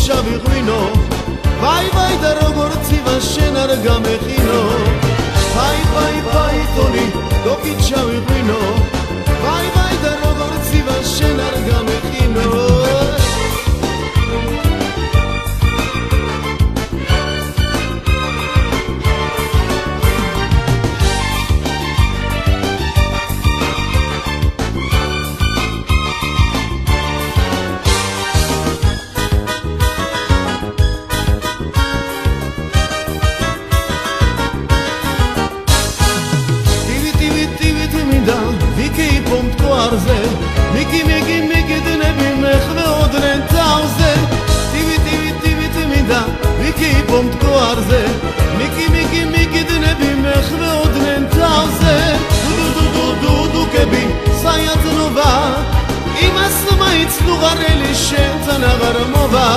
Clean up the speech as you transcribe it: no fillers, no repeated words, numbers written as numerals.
ჩავიღვინო ვაი და როგორც ივა შენ არ გამეხინო ვაი თონი დოკი ჩავიღვინო ვაი და როგორც ივა შენ არ გამეხინო მიგი დნები მეხმეოდნენ თავზე ტივი მინდა ვიკი პომტკوارზე მიგი დნები მეხმეოდნენ თავზე დუდუკები საიათნობა იმას მაინც ნუღარელი შენთან აღარ მოვა